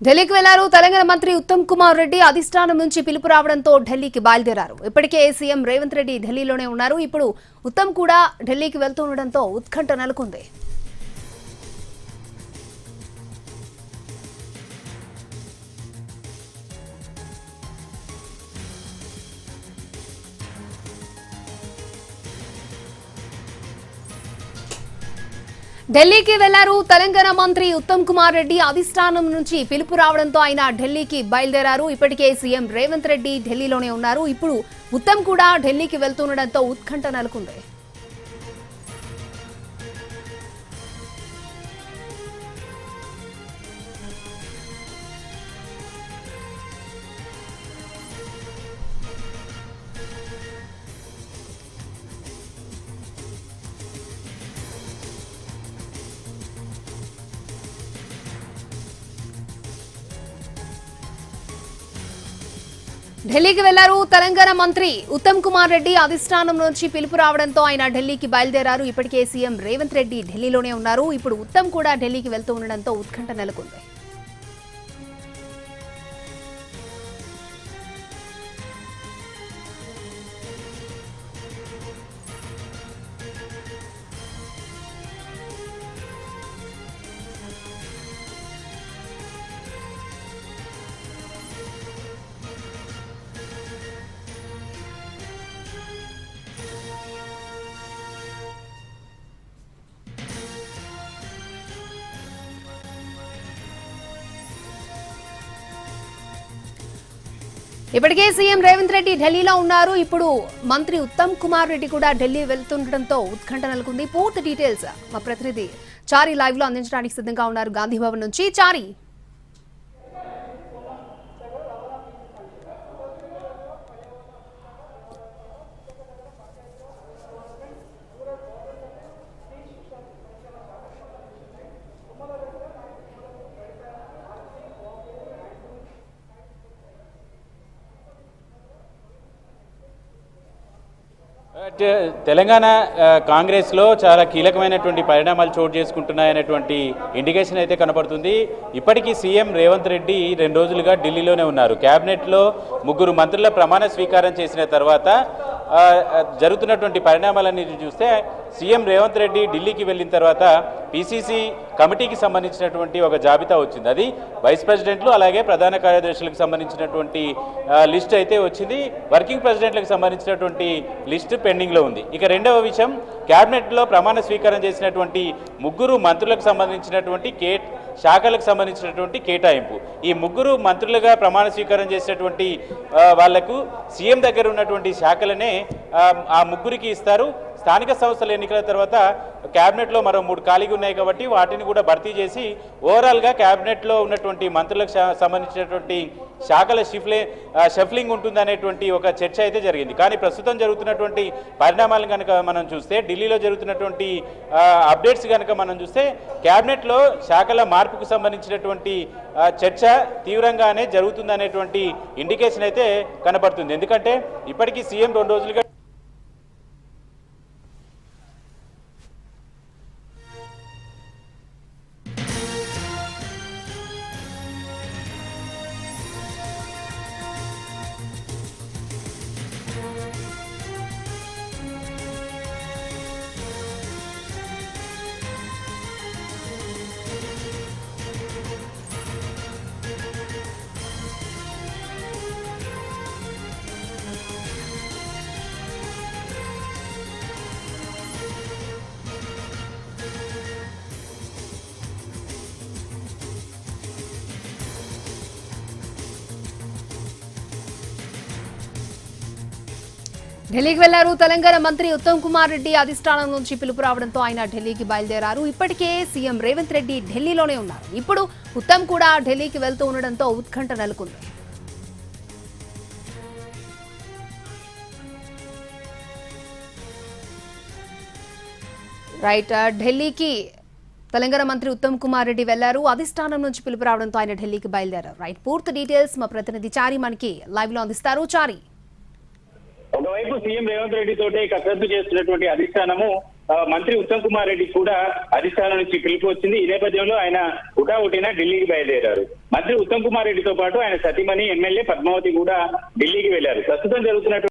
ఢిల్లీకి వెళ్లారు తెలంగాణ మంత్రి ఉత్తమ్ కుమార్ రెడ్డి అధిష్టానం నుంచి పిలుపు రావడంతో ఢిల్లీకి బయలుదేరారు. ఇప్పటికే సీఎం రేవంత్ రెడ్డి ఢిల్లీలోనే ఉన్నారు. ఇప్పుడు ఉత్తమ్ కూడా ఢిల్లీకి వెళ్తుండటంతో ఉత్కంఠ నెలకొంది. ఢిల్లీకి వెళ్లారు తెలంగాణ మంత్రి ఉత్తమ్ కుమార్ రెడ్డి అధిష్టానం నుంచి పిలుపు రావడంతో ఆయన ఢిల్లీకి బయలుదేరారు. ఇప్పటికే సీఎం రేవంత్ రెడ్డి ఢిల్లీలోనే ఉన్నారు. ఇప్పుడు ఉత్తమ్ కూడా ఢిల్లీకి వెళ్తుండటంతో ఉత్కంఠ నెలకొంది. ఢిల్లీకి వెళ్లారు తెలంగాణ మంత్రి ఉత్తమ్ కుమార్ రెడ్డి అధిష్టానం నుంచి పిలుపు రావడంతో ఆయన ఢిల్లీకి బయలుదేరారు. ఇప్పటికే సీఎం రేవంత్ రెడ్డి ఢిల్లీలోనే ఉన్నారు. ఇప్పుడు ఉత్తమ్ కూడా ఢిల్లీకి వెళ్తూ ఉండడంతో ఉత్కంఠ నెలకొంది. ఇప్పటికే సీఎం రేవంత్ రెడ్డి ఢిల్లీలో ఉన్నారు. ఇప్పుడు మంత్రి ఉత్తమ్ కుమార్ రెడ్డి కూడా ఢిల్లీ వెళ్తుండటంతో ఉత్కంఠ నెలకొంది. పూర్తి డీటెయిల్స్ మా ప్రతినిధి చారి లైవ్ లో అందించడానికి సిద్ధంగా ఉన్నారు గాంధీ భవన్ నుంచి. చారి, తెలంగాణ కాంగ్రెస్లో చాలా కీలకమైనటువంటి పరిణామాలు చోటు చేసుకుంటున్నాయనేటువంటి ఇండికేషన్ అయితే కనపడుతుంది. ఇప్పటికీ సీఎం రేవంత్ రెడ్డి 2 రోజులుగా ఢిల్లీలోనే ఉన్నారు. క్యాబినెట్లో 3 మంత్రుల ప్రమాణ స్వీకారం చేసిన తర్వాత జరుగుతున్నటువంటి పరిణామాలన్నీ చూస్తే సీఎం రేవంత్ రెడ్డి ఢిల్లీకి వెళ్ళిన తర్వాత పీసీసీ కమిటీకి సంబంధించినటువంటి ఒక జాబితా వచ్చింది. అది వైస్ ప్రెసిడెంట్లు అలాగే ప్రధాన కార్యదర్శులకు సంబంధించినటువంటి లిస్ట్ అయితే వచ్చింది. వర్కింగ్ ప్రెసిడెంట్లకు సంబంధించినటువంటి లిస్ట్ పెండింగ్లో ఉంది. ఇక రెండవ విషయం, క్యాబినెట్లో ప్రమాణ స్వీకారం చేసినటువంటి 3 మంత్రులకు సంబంధించినటువంటి శాఖలకు సంబంధించినటువంటి కేటాయింపు. ఈ 3 మంత్రులుగా ప్రమాణ స్వీకారం చేసినటువంటి వాళ్లకు సీఎం దగ్గర ఉన్నటువంటి శాఖలనే ఆ 3కి ఇస్తారు. స్థానిక సంస్థల ఎన్నికల తర్వాత క్యాబినెట్లో మరో 3 ఖాళీగా ఉన్నాయి కాబట్టి వాటిని కూడా భర్తీ చేసి ఓవరాల్గా క్యాబినెట్లో ఉన్నటువంటి మంత్రులకు సంబంధించినటువంటి శాఖల షఫ్లింగ్ ఉంటుందనేటువంటి ఒక చర్చ అయితే జరిగింది. కానీ ప్రస్తుతం జరుగుతున్నటువంటి పరిణామాలను కనుక మనం చూస్తే, ఢిల్లీలో జరుగుతున్నటువంటి అప్డేట్స్ కనుక మనం చూస్తే క్యాబినెట్లో శాఖల మార్పుకు సంబంధించినటువంటి చర్చ తీవ్రంగానే జరుగుతుందనేటువంటి ఇండికేషన్ అయితే కనపడుతుంది. ఎందుకంటే ఇప్పటికీ సీఎం 2 రోజులుగా ఢిల్లీకి వెళ్లారు తెలంగాణ మంత్రి ఉత్తమ్ కుమార్ రెడ్డి అధిష్టానం నుంచి పిలుపు రావడంతో ఆయన ఢిల్లీకి బయలుదేరారు. ఇప్పటికే సీఎం రేవంత్ రెడ్డి ఢిల్లీలోనే ఉన్నారు. ఇప్పుడు ఉత్తమ్ కూడా ఢిల్లీకి వెళ్తూ ఉండడంతో ఉత్కంఠ నెలకొంది. రైట్, ఢిల్లీకి తెలంగాణ మంత్రి ఉత్తమ్ కుమార్ రెడ్డి వెళ్లారు. అధిష్టానం నుంచి పిలుపు రావడంతో ఆయన ఢిల్లీకి బయలుదేరారు. రైట్, పూర్తి డీటెయిల్స్ మా ప్రతినిధి చారి మనకి లైవ్ లో అందిస్తారు. చారి, ఒకవైపు సీఎం రేవంత్ రెడ్డి తోటి కసరత్తు చేస్తున్నటువంటి అధిష్టానము మంత్రి ఉత్తమ్ కుమార్ రెడ్డి కూడా అధిష్టానం నుంచి పిలుపు వచ్చింది. ఈ నేపథ్యంలో ఆయన హుటాహుటిన ఢిల్లీకి బయలుదేరారు. మంత్రి ఉత్తమ్ కుమార్ రెడ్డితో పాటు ఆయన సతీమణి ఎమ్మెల్యే పద్మావతి కూడా ఢిల్లీకి వెళ్లారు. ప్రస్తుతం జరుగుతున్నటువంటి